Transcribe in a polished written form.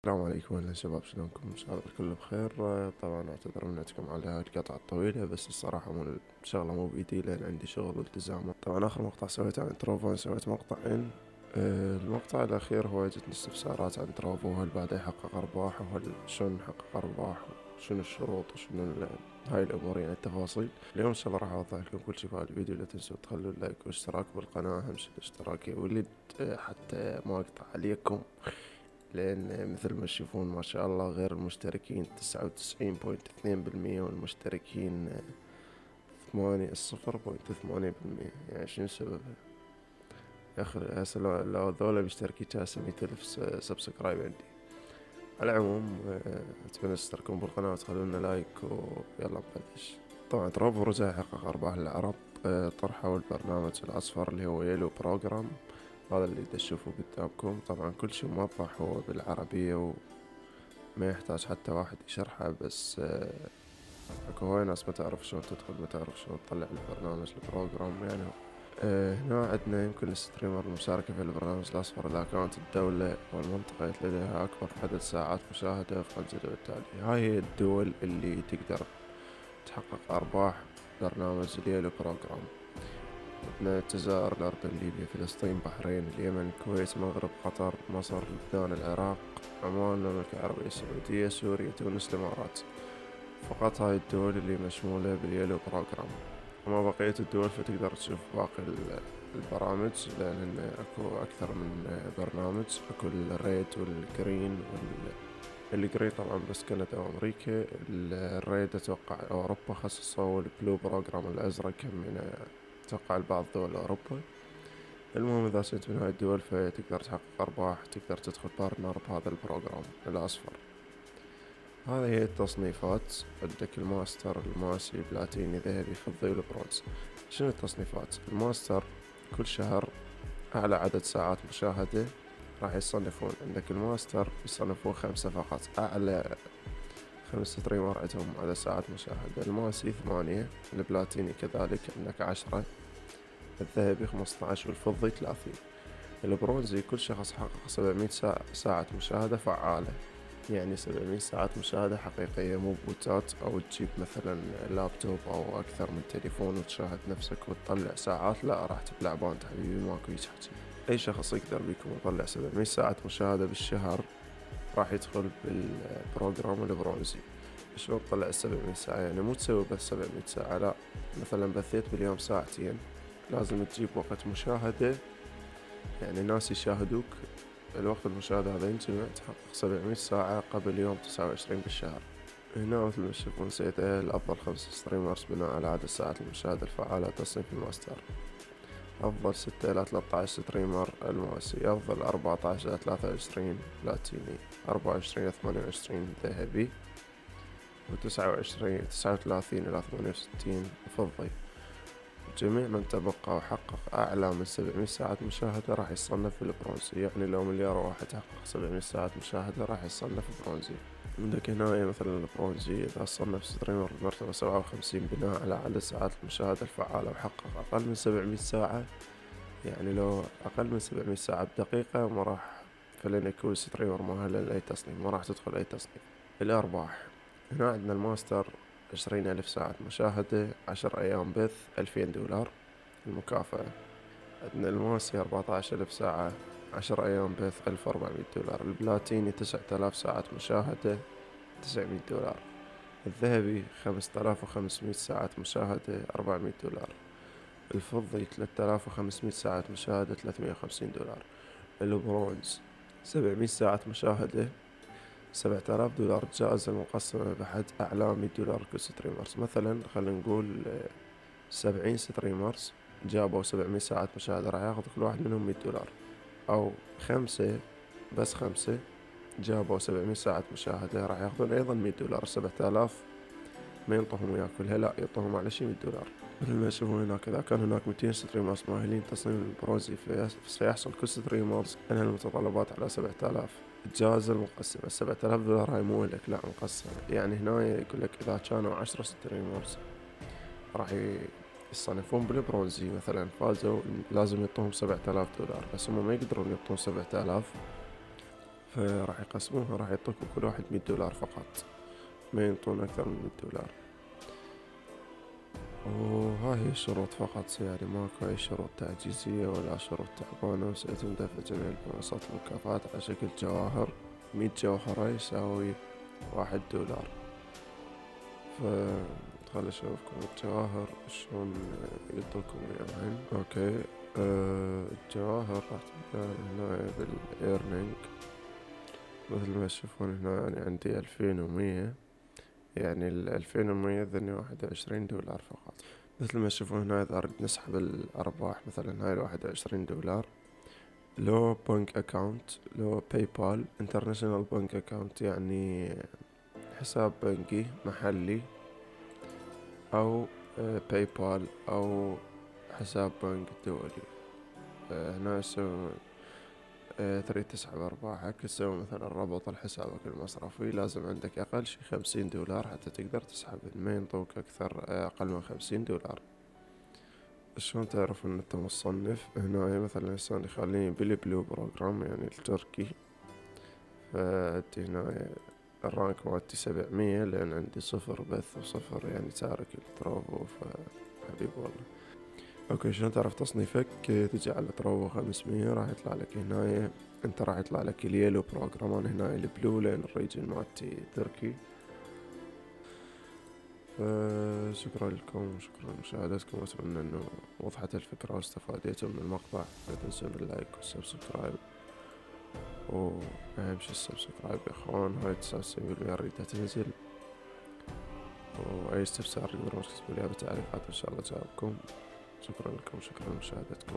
السلام عليكم، أهلا شباب، شلونكم؟ إن شاء الله الكل بخير. طبعا أعتذر منكم على هاي القطعة الطويلة، بس الصراحة مو شغلة مو بإيدي لأن عندي شغل والتزامات. طبعا آخر مقطع سويته عن تروفو سويت مقطعين. المقطع الأخير هو جتني استفسارات عن تروفو، وهل بعده يحقق أرباح، وهل شلون نحقق أرباح، وشنو الشروط، وشنو هاي الأمور، يعني التفاصيل. اليوم إن شاء الله راح أوضح لكم كل شي في الفيديو. لا تنسوا تخلوا اللايك والاشتراك بالقناة، أهم شي الاشتراك يا ولد، حتى ما أقطع عليكم. لأن مثل ما تشوفون ما شاء الله غير المشتركين 99.2%، والمشتركين 0.8%. يعني شنو سببها؟ يا أخي هسه لو ذولا مشتركين كان 100,000 سبسكرايب عندي. على العموم أتمنى تشتركون بالقناة وتخلونا لايك، ويلا نبلش. طبعا ترافو رجع يحقق أرباح للعرب. طرحوا البرنامج الأصفر اللي هو يلو بروجرام، هذا اللي تشوفوه قدامكم. طبعا كل شي موضح هو بالعربية، وما يحتاج حتى واحد يشرحه. بس اكو هواي ناس ما تعرف شلون تدخل، ما تعرف شلون تطلع البرنامج البروجرام يعني. هنا عندنا يمكن الستريمر المشاركة في البرنامج الأصفر إذا كانت الدولة والمنطقة لديها أكبر عدد ساعات مشاهدة وفق الجدول التالي. هاي هي الدول اللي تقدر تحقق أرباح برنامج اليلو بروجرام. عندنا الجزائر، الأردن، ليبيا، فلسطين، بحرين، اليمن، الكويت، المغرب، قطر، مصر، لبنان، العراق، عمان، المملكة العربية السعودية، سوريا، تونس، الإمارات. فقط هاي الدول اللي مشمولة باليلو بروجرام. أما بقية الدول فتقدر تشوف باقي البرامج، لأن أكو أكثر من برنامج. أكو الريد والجرين الجرين طبعا بس كندا وأمريكا. الريد أتوقع أوروبا خصصوا، البلو بروجرام الأزرق هم من أتوقع البعض دول أوروبا. المهم إذا كنت من هاي الدول فتقدر تحقق أرباح، تقدر تدخل بارتنر بهذا البروجرام الأصفر. هذه هي التصنيفات. عندك الماستر، الماسي، بلاتيني، ذهبي، فضي، والبرونز. شنو التصنيفات؟ الماستر كل شهر أعلى عدد ساعات مشاهدة راح يصنفون. عندك الماستر يصنفون 5 فقط، أعلى 5 ستريمر عندهم عدد ساعات مشاهدة. الماسي 8، البلاتيني كذلك عندك 10، الذهبي 15، والفضي 30. البرونزي كل شخص حقق 700 ساعة مشاهدة فعالة، يعني 700 ساعة مشاهدة حقيقية، مو بوتات أو تجيب مثلا لابتوب أو أكثر من تليفون وتشاهد نفسك وتطلع ساعات. لا، راح تبلع باند حبيبي، ماكو هيج حكي. أي شخص يقدر بيكم يطلع 700 ساعة مشاهدة بالشهر راح يدخل بالبروجرام البرونزي. شلون تطلع 700 ساعة؟ يعني مو تسوي بس 700 ساعة، لا، مثلا بثيت باليوم ساعتين لازم تجيب وقت مشاهدة، يعني الناس يشاهدوك الوقت المشاهدة هذا ينجمع تحقق 700 ساعة قبل يوم 29 بالشهر. هنا مثل ما تشوفون سيئة الأفضل 5 ستريمرز بناء على عدد ساعات المشاهدة الفعالة. تصنيف الماستر: أفضل 6 إلى 13 ستريمر الماسي، أفضل 14 إلى 23 بلاتيني، 24 إلى 28 ذهبي، و29 39 إلى 68 فضي. جميع من تبقى وحقق أعلى من 700 ساعة مشاهدة راح يصنف بالبرونزي. يعني لو مليار واحد حقق 700 ساعة مشاهدة راح يصنف برونزي. عندك هنا مثلا البرونزي إذا صنف ستريمر بمرتبة 57 بناء على عدد ساعات المشاهدة الفعالة وحقق أقل من 700 ساعة، يعني لو أقل من 700 ساعة بدقيقة ما راح، فلن يكون ستريمر مؤهل لأي تصنيف، ما راح تدخل أي تصنيف. الأرباح: هنا عندنا الماستر 20,000 ساعة مشاهدة، 10 أيام بث، 2000 دولار المكافأة. عندنا الماسي 14,000 ساعة، 10 أيام بث، 1400 دولار. البلاتيني 9,000 ساعة مشاهدة، 900 دولار. الذهبي 5,500 ساعة مشاهدة، 400 دولار. الفضي 3,500 ساعة مشاهدة، 350 دولار. البرونز 700 ساعة مشاهدة، 7,000 دولار. الجائزة المقسمة بحد أعلى 100 دولار كل ستريمرز. مثلا خلينا نقول 70 ستريمرز جابوا 700 ساعة مشاهدة راح ياخذ كل واحد منهم 100 دولار. أو 5، بس 5 جابوا 700 ساعة مشاهدة راح ياخذون أيضا 100 دولار. 7,000 ما ينطوهم وياه كلها، لا، يعطوهم على شي 100 دولار. مثل ما تشوفون هناك، إذا كان هناك 200 ستريمرز مؤهلين تصميم البرونزي سيحصل كل ستريمرز على المتطلبات على 7,000. الجائزة المقسمة 7,000 دولار، هاي مو لك، لا، مقسمة. يعني هنا يقول لك إذا كانوا 10 ستريمرز راح يصنفون بالبرونزي مثلا فازوا، لازم يعطوهم 7,000 دولار، بس هم ما يقدرون يعطون 7,000، فراح يقسموها، راح يعطوكم كل واحد $100 فقط، ما ينطون أكثر من $100. وهاي هي الشروط فقط، يعني ماكو أي شروط تعجيزية ولا شروط تعبانة، وسيتم دفع جميع منصات المكافآت على شكل جواهر. 100 جوهرة يساوي $1. فخل أشوفكم الجواهر شلون يعطوكم إياهن. أوكي. الجواهر راح تلقى هنا بالإيرنينج، مثل ما تشوفون هنا يعني عندي 2100، يعني ال2100 ذني $21 فقط. مثل ما تشوفون هنا إذا أريد نسحب الأرباح، مثلا هاي $21 لو بنك أكاونت، لو باي بال انترناشونال بنك أكاونت، يعني حساب بنكي محلي، أو باي بال أو حساب بنك دولي. هنا تريد تسحب أرباحك، تسوي مثلا ربط لحسابك المصرفي، لازم عندك أقل شي $50 حتى تقدر تسحب، ما ينطوك أكثر أقل من $50. شلون تعرف ان انت مصنف؟ هنا مثلا هسه يخليني بالبلو بروجرام يعني التركي، فأدي هنا الرانك مالتي 700 لأن عندي 0 بث و0 يعني تارك التروفو، فحبيب والله. اوكي، شلون تعرف تصنيفك؟ تجي على تروفو 500 راح يطلع لك هنا، انت راح يطلع لك اليلو بروجرام، انا هنا البلو لأن الريجن مالتي تركي. شكرا لكم وشكرا لمشاهدتكم، وأتمنى أنه وضحت الفكرة واستفاديتم من المقطع. لا تنسون اللايك والسبسكرايب، وأهم شي السبسكرايب يا أخوان، هاي 99% أريدها تنزل. وأي استفسار تقدرون تكتبوا لي بالتعليقات، إن شاء الله جاوبكم. شكرا لكم وشكرا لمشاهدتكم.